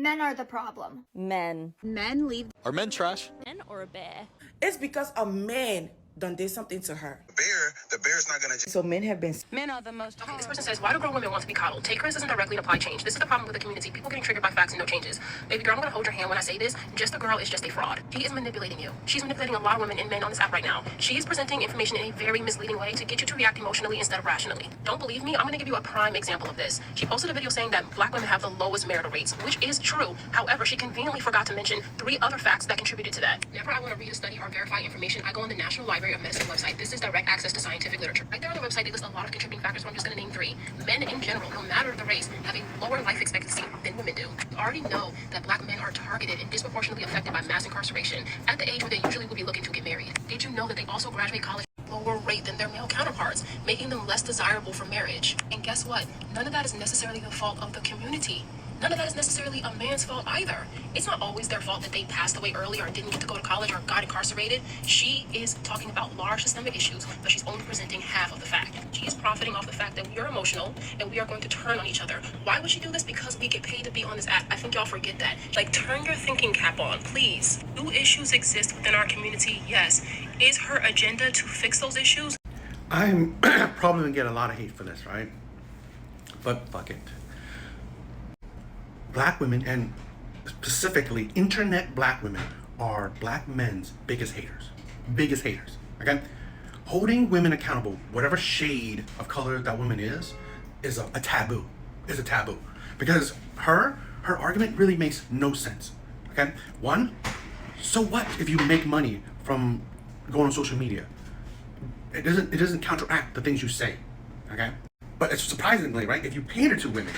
Men are the problem. Men. Men leave. Are men trash? Men or a bear? It's because a man done did something to her. The bear's not gonna. So men have been. Men are the most. Okay, this person says, why do grown women want to be coddled? Take criticism directly and apply change. This is the problem with the community. People getting triggered by facts and no changes. Baby girl, I'm gonna hold your hand when I say this. Just a girl is just a fraud. She is manipulating you. She's manipulating a lot of women and men on this app right now. She is presenting information in a very misleading way to get you to react emotionally instead of rationally. Don't believe me? I'm gonna give you a prime example of this. She posted a video saying that black women have the lowest marital rates, which is true. However, she conveniently forgot to mention 3 other facts that contributed to that. Whenever I want to read a study or verify information, I go on the National Library of Medicine website. This is direct access to scientific literature. Right there on the website, they list a lot of contributing factors, but I'm just going to name 3. Men in general, no matter the race, have a lower life expectancy than women do. You already know that black men are targeted and disproportionately affected by mass incarceration at the age where they usually would be looking to get married. Did you know that they also graduate college at a lower rate than their male counterparts, making them less desirable for marriage? And guess what? None of that is necessarily the fault of the community. None of that is necessarily a man's fault either. It's not always their fault that they passed away early or didn't get to go to college or got incarcerated. She is talking about large systemic issues, but she's only presenting half of the fact. She is profiting off the fact that we are emotional and we are going to turn on each other. Why would she do this? Because we get paid to be on this app. I think y'all forget that. Like, turn your thinking cap on, please. Do issues exist within our community? Yes. Is her agenda to fix those issues? I'm probably gonna get a lot of hate for this, right? But fuck it. Black women, and specifically internet black women, are black men's biggest haters. Biggest haters, okay? Holding women accountable, whatever shade of color that woman is a taboo. Is a taboo. Because her argument really makes no sense, okay? One, so what if you make money from going on social media? It doesn't counteract the things you say, okay? But it's surprisingly, right? If you pander to women,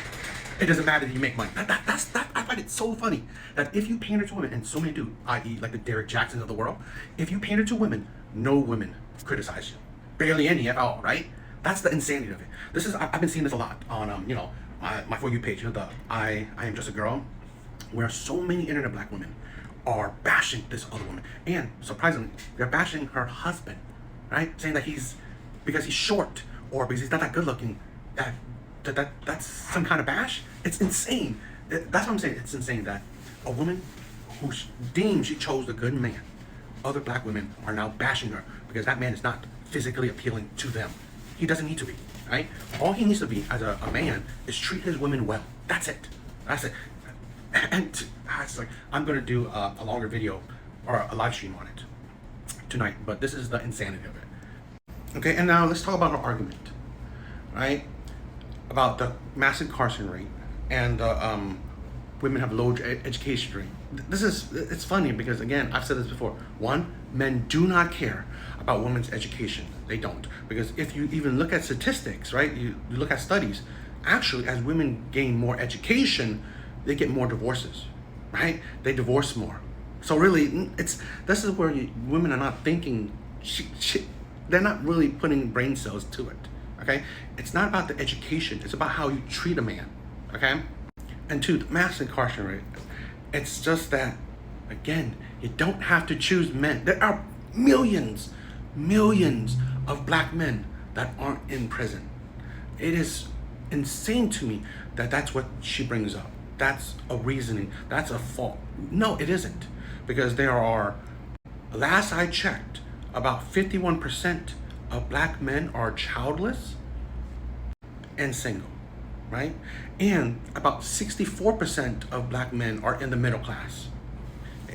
it doesn't matter if you make money. I find it so funny that if you pander to women, and so many do, i.e. like the Derek Jacksons of the world, if you pander to women, no women criticize you. Barely any at all, right? That's the insanity of it. I've been seeing this a lot on, my For You page, the I Am Just a Girl, where so many internet black women are bashing this other woman. And surprisingly, they're bashing her husband, right? Saying that because he's short or because he's not that good looking, that's some kind of bash. It's insane. That's what I'm saying. It's insane that a woman who deems she chose a good man, other black women are now bashing her because that man is not physically appealing to them. He doesn't need to be, right? All he needs to be as a man is treat his women well. That's it. That's it. And it's like, I'm gonna do a longer video or a live stream on it tonight, but this is the insanity of it. Okay, and now let's talk about our argument, right? About the mass incarceration rate and women have low education rate. It's funny because, again, I've said this before. One, men do not care about women's education. They don't. Because if you even look at statistics, right, you look at studies, actually, as women gain more education, they get more divorces, right? They divorce more. So really, this is where women are not thinking, they're not really putting brain cells to it. Okay, it's not about the education. It's about how you treat a man. Okay, and 2, the mass incarceration rate. It's just that, again, you don't have to choose men. There are millions of black men that aren't in prison. It is insane to me that that's what she brings up. That's a reasoning. That's a fault. No, it isn't, because there are. Last I checked, about 51% of black men are childless and single, right? And about 64% of black men are in the middle class.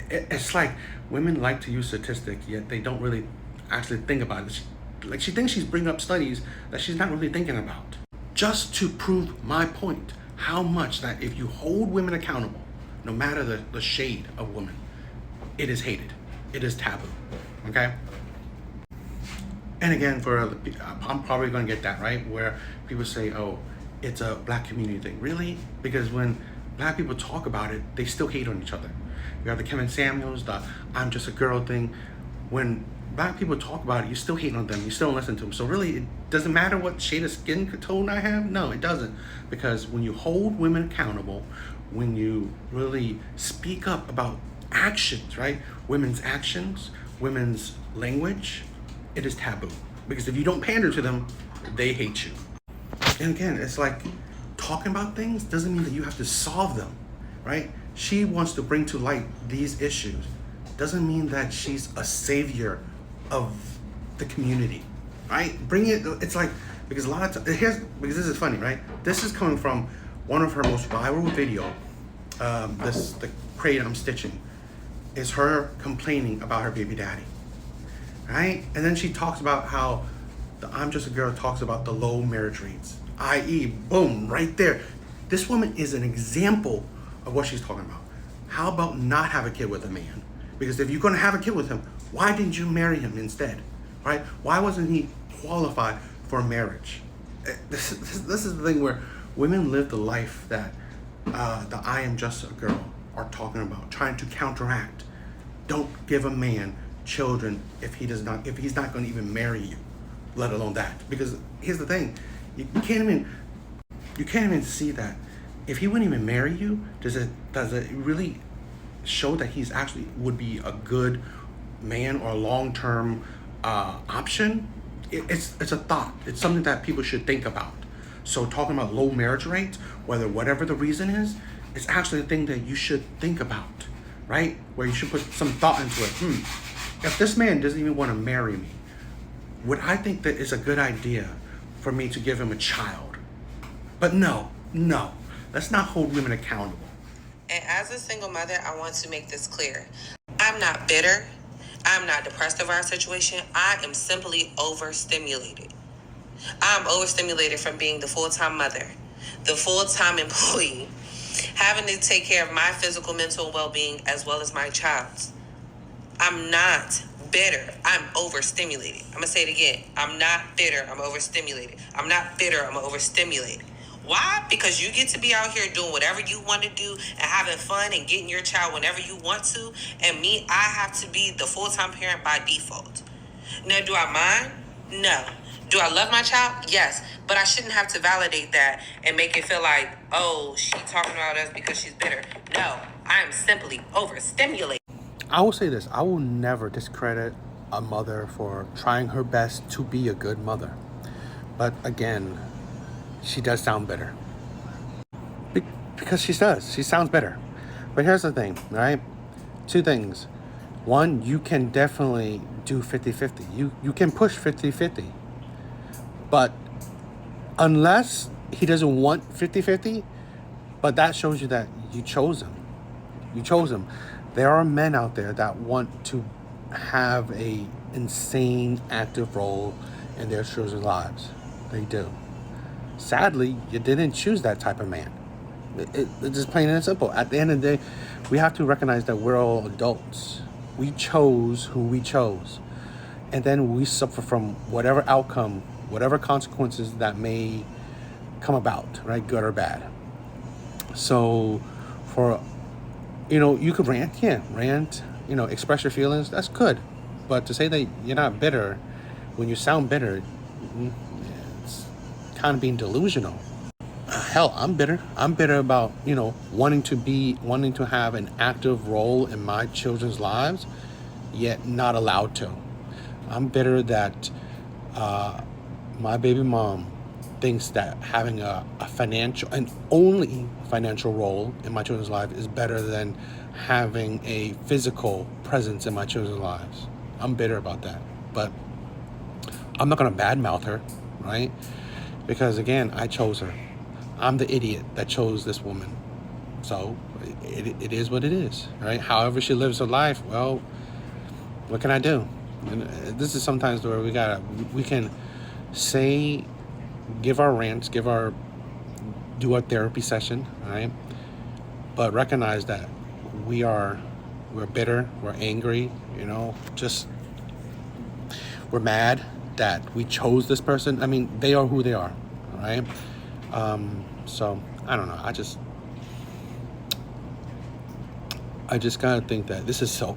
It's like women like to use statistics, yet they don't really actually think about it. Like, she thinks she's bringing up studies that she's not really thinking about. Just to prove my point, how much that if you hold women accountable, no matter the shade of woman, it is hated. It is taboo, okay? And again, I'm probably going to get that, right? Where people say, oh, it's a black community thing. Really? Because when black people talk about it, they still hate on each other. You have the Kevin Samuels, the I'm Just a Girl thing. When black people talk about it, you still hate on them. You still don't listen to them. So really, it doesn't matter what shade of skin tone I have. No, it doesn't. Because when you hold women accountable, when you really speak up about actions, right? Women's actions, women's language, it is taboo. Because if you don't pander to them, they hate you. And again, it's like talking about things doesn't mean that you have to solve them, right? she wants to bring to light these issues doesn't mean that she's a savior of the community, right? Bring it. It's like, because a lot of because this is funny, right? This is coming from one of her most viral video. The crate I'm stitching is her complaining about her baby daddy, right? And then she talks about how the I'm Just a Girl talks about the low marriage rates, i.e., boom, right there. This woman is an example of what she's talking about. How about not have a kid with a man? Because if you're going to have a kid with him, why didn't you marry him instead, right? Why wasn't he qualified for marriage? This is the thing where women live the life that the I Am Just a Girl are talking about, trying to counteract. Don't give a man children if he's not going to even marry you, let alone that. Because here's the thing, you can't even see that. If he wouldn't even marry you, does it really show that he's actually would be a good man or a long-term option? It's a thought. It's something that people should think about. So talking about low marriage rates, whatever the reason is, it's actually a thing that you should think about, right? Where you should put some thought into it. If this man doesn't even want to marry me, would I think that it's a good idea for me to give him a child? But no. Let's not hold women accountable. And as a single mother, I want to make this clear. I'm not bitter. I'm not depressed of our situation. I am simply overstimulated. I'm overstimulated from being the full-time mother, the full-time employee, having to take care of my physical, mental well-being as well as my child's. I'm not bitter. I'm overstimulated. I'm going to say it again. I'm not bitter. I'm overstimulated. I'm not bitter. I'm overstimulated. Why? Because you get to be out here doing whatever you want to do and having fun and getting your child whenever you want to. And me, I have to be the full-time parent by default. Now, do I mind? No. Do I love my child? Yes. But I shouldn't have to validate that and make it feel like, oh, she talking about us because she's bitter. No, I am simply overstimulated. I will say this. I will never discredit a mother for trying her best to be a good mother. But again, she does sound bitter. Because she does. She sounds bitter. But here's the thing, right? Two things. One, you can definitely do 50-50. You can push 50-50. But unless he doesn't want 50-50, but that shows you that you chose him. You chose him. There are men out there that want to have a insane active role in their children's lives. They do. Sadly, you didn't choose that type of man. It's just plain and simple. At the end of the day, we have to recognize that we're all adults. We chose who we chose. And then we suffer from whatever outcome, whatever consequences that may come about, right? Good or bad. So you could rant, express your feelings. That's good. But to say that you're not bitter when you sound bitter, it's kind of being delusional. Hell, I'm bitter. I'm bitter about, wanting to have an active role in my children's lives, yet not allowed to. I'm bitter that my baby mom thinks that having a financial and only financial role in my children's life is better than having a physical presence in my children's lives. I'm bitter about that. But I'm not going to badmouth her, right? Because again, I chose her. I'm the idiot that chose this woman. So it is what it is, right? However she lives her life, well, what can I do? And this is sometimes where we can say, give our rants, do our therapy session, right? But recognize that we're bitter, we're angry, we're mad that we chose this person. I mean, they are who they are, right? So I don't know. I just gotta think that this is a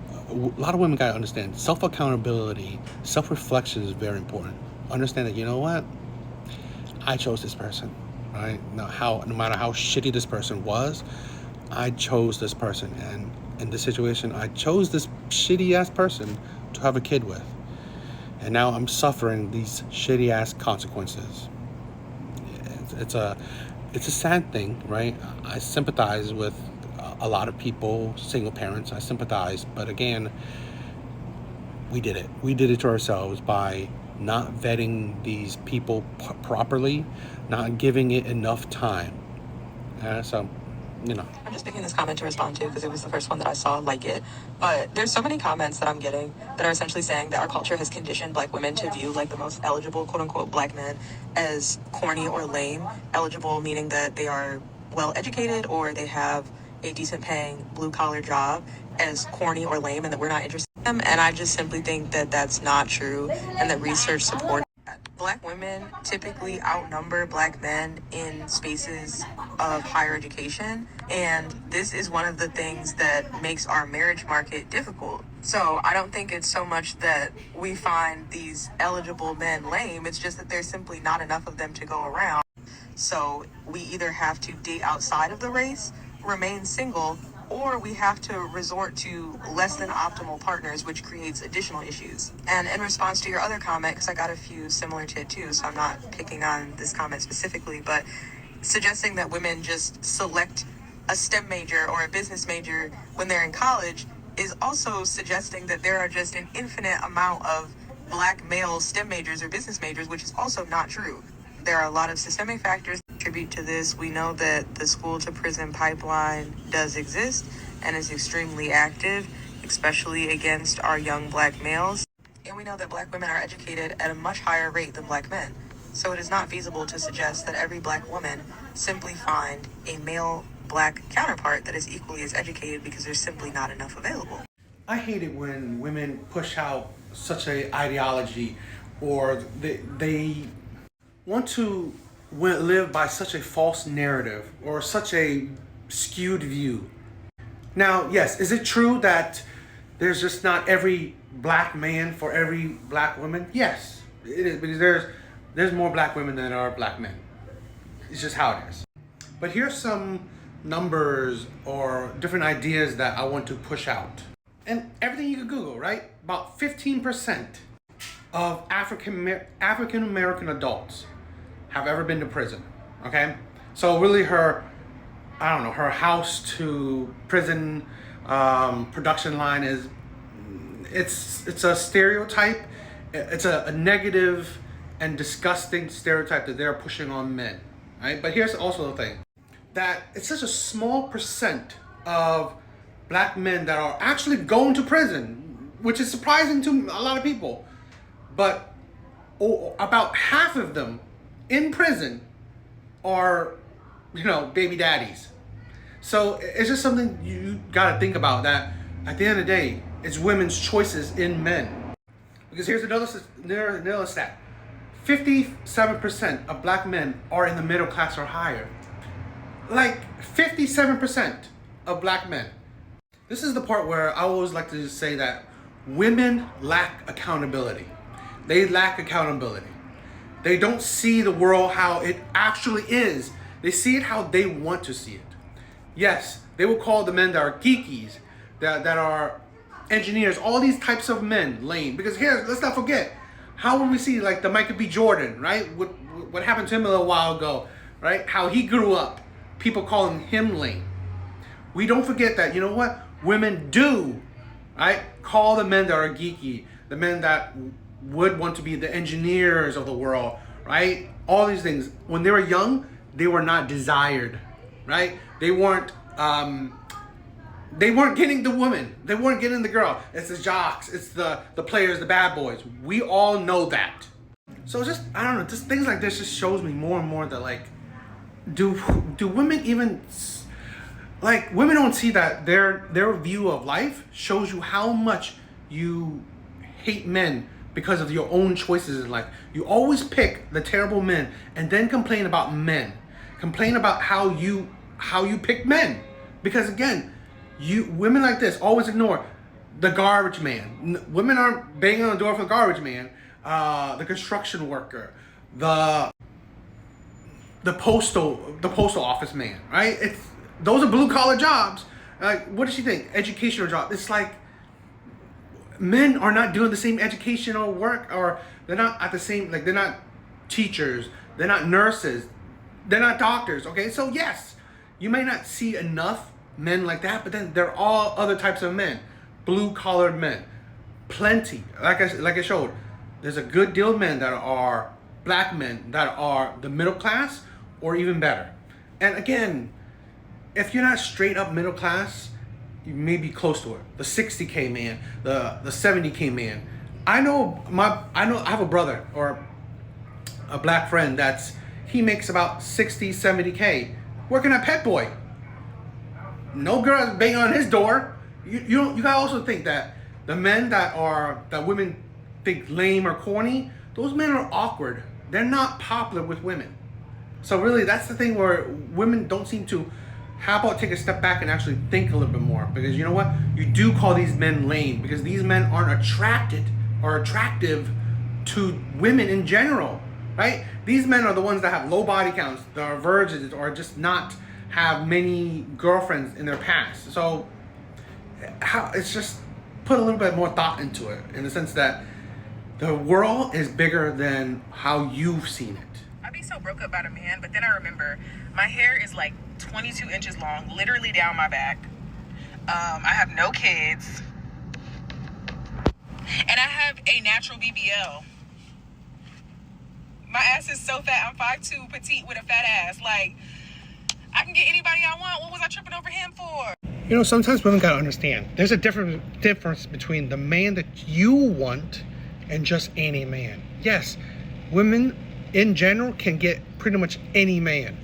lot of women gotta understand self-accountability, self-reflection is very important. Understand that, you know what? I chose this person, right? No matter how shitty this person was, I chose this person. And in this situation, I chose this shitty ass person to have a kid with. And now I'm suffering these shitty ass consequences. It's a sad thing, right? I sympathize with a lot of people, single parents, I sympathize. But again, we did it. We did it to ourselves by not vetting these people properly, not giving it enough time. So, you know. I'm just picking this comment to respond to because it was the first one that I saw like it. But there's so many comments that I'm getting that are essentially saying that our culture has conditioned black women to view like the most eligible, quote unquote, black men as corny or lame. Eligible meaning that they are well educated or they have a decent paying blue collar job, as corny or lame, and that we're not interested in them. And I just simply think that that's not true and that research supports. Black women typically outnumber black men in spaces of higher education, and this is one of the things that makes our marriage market difficult. So I don't think it's so much that we find these eligible men lame, it's just that there's simply not enough of them to go around. So we either have to date outside of the race, remain single, or we have to resort to less than optimal partners, which creates additional issues. And in response to your other comment, because I got a few similar to it too, so I'm not picking on this comment specifically, but suggesting that women just select a STEM major or a business major when they're in college is also suggesting that there are just an infinite amount of black male STEM majors or business majors, which is also not true. There are a lot of systemic factors that contribute to this. We know that the school to prison pipeline does exist and is extremely active, especially against our young black males. And we know that black women are educated at a much higher rate than black men. So it is not feasible to suggest that every black woman simply find a male black counterpart that is equally as educated, because there's simply not enough available. I hate it when women push out such a ideology, or they want to live by such a false narrative or such a skewed view. Now, yes, is it true that there's just not every black man for every black woman? Yes, it is, because there's more black women than there are black men. It's just how it is. But here's some numbers or different ideas that I want to push out. And everything you can Google, right? About 15% of African American adults have ever been to prison, okay? So really her house to prison production line is, it's a stereotype. It's a negative and disgusting stereotype that they're pushing on men, right? But here's also the thing, that it's such a small percent of black men that are actually going to prison, which is surprising to a lot of people. But about half of them in prison are, baby daddies. So it's just something you gotta think about, that at the end of the day, it's women's choices in men. Because here's another stat. 57% of black men are in the middle class or higher. Like 57% of black men. This is the part where I always like to say that women lack accountability. They lack accountability. They don't see the world how it actually is. They see it how they want to see it. Yes, they will call the men that are geekies, that are engineers, all these types of men lame. Because here, let's not forget, how when we see like the Michael B. Jordan, right? What happened to him a little while ago, right? How he grew up, people calling him lame. We don't forget that, you know what? Women do, right? Call the men that are geeky, the men that would want to be the engineers of the world, right? All these things. When they were young, they were not desired, right? They weren't getting the woman. They weren't getting the girl. It's the jocks. It's the players, the bad boys. We all know that. So just, I don't know, just things like this just shows me more and more that, like, do women even, like, women don't see that their view of life shows you how much you hate men because of your own choices in life. You always pick the terrible men and then complain about men. Complain about how you pick men. Because again, women like this always ignore the garbage man. Women aren't banging on the door for the garbage man. The construction worker, the postal office man, right? Those are blue collar jobs. Like, what does she think? Educational job. It's like, men are not doing the same educational work, or they're not at the same, like, they're not teachers, they're not nurses, they're not doctors, okay? So yes, you may not see enough men like that, but then there are all other types of men. Blue-collared men. Plenty. Like I showed, there's a good deal of men that are black men that are the middle class or even better. And again, if you're not straight up middle class, you may be close to it. The 60K man, the 70K man. I have a brother or a black friend he makes about 60, 70K working at Pet Boy. No girl banging on his door. You gotta also think that the men that women think lame or corny, those men are awkward. They're not popular with women. So really, that's the thing where women don't seem to. How about take a step back and actually think a little bit more? Because you know what? You do call these men lame because these men aren't attracted or attractive to women in general, right? These men are the ones that have low body counts, that are virgins, or just not have many girlfriends in their past. So it's just put a little bit more thought into it in the sense that the world is bigger than how you've seen it. I'd be so broke up about a man, but then I remember my hair is like 22 inches long, literally down my back. I have no kids. And I have a natural BBL. My ass is so fat. I'm 5'2", petite with a fat ass. Like, I can get anybody I want. What was I tripping over him for? You know, sometimes women gotta understand. There's a difference between the man that you want and just any man. Yes, women in general can get pretty much any man.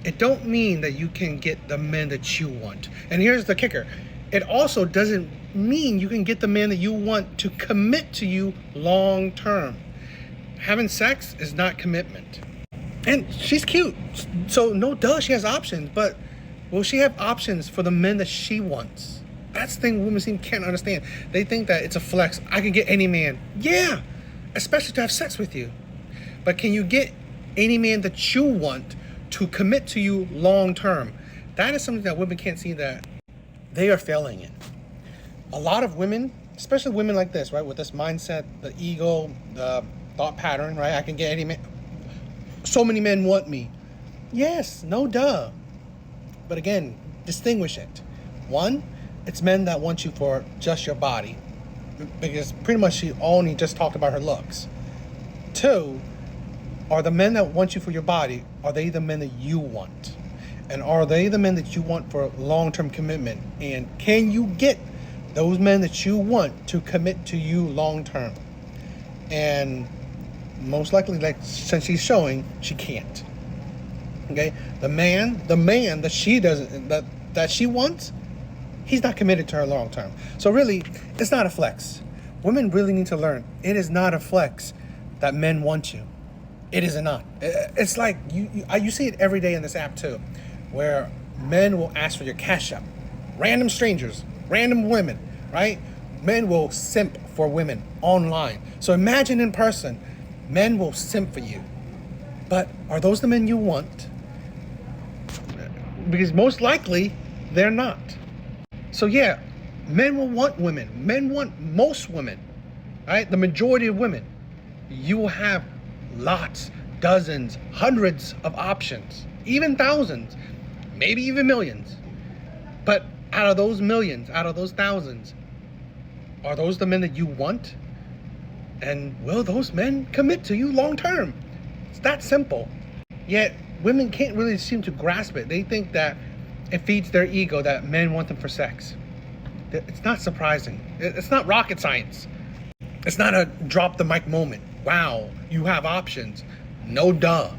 It don't mean that you can get the men that you want. And here's the kicker. It also doesn't mean you can get the man that you want to commit to you long term. Having sex is not commitment. And she's cute. So no duh, she has options, but will she have options for the men that she wants? That's the thing women can't understand. They think that it's a flex. I can get any man. Yeah, especially to have sex with you. But can you get any man that you want to commit to you long term? That is something that women can't see that they are failing in. A lot of women, especially women like this, right, with this mindset, the ego, the thought pattern, right? I can get any man. So many men want me. Yes, no duh. But again, distinguish it. One, it's men that want you for just your body, because pretty much she only just talked about her looks. Two, are the men that want you for your body, are they the men that you want? And are they the men that you want for long-term commitment? And can you get those men that you want to commit to you long-term? And most likely, like since she's showing, she can't. Okay? The man that she doesn't, that she wants, he's not committed to her long-term. So really, it's not a flex. Women really need to learn. It is not a flex that men want you. It is not. It's like you see it every day in this app too, where men will ask for your cash app. Random strangers, random women, right? Men will simp for women online. So imagine in person, men will simp for you. But are those the men you want? Because most likely, they're not. So yeah, men will want women. Men want most women, right? The majority of women. You will have lots, dozens, hundreds of options, even thousands, maybe even millions. But out of those millions, out of those thousands, are those the men that you want? And will those men commit to you long term? It's that simple. Yet women can't really seem to grasp it. They think that it feeds their ego that men want them for sex. It's not surprising. It's not rocket science. It's not a drop the mic moment. Wow, you have options. No duh.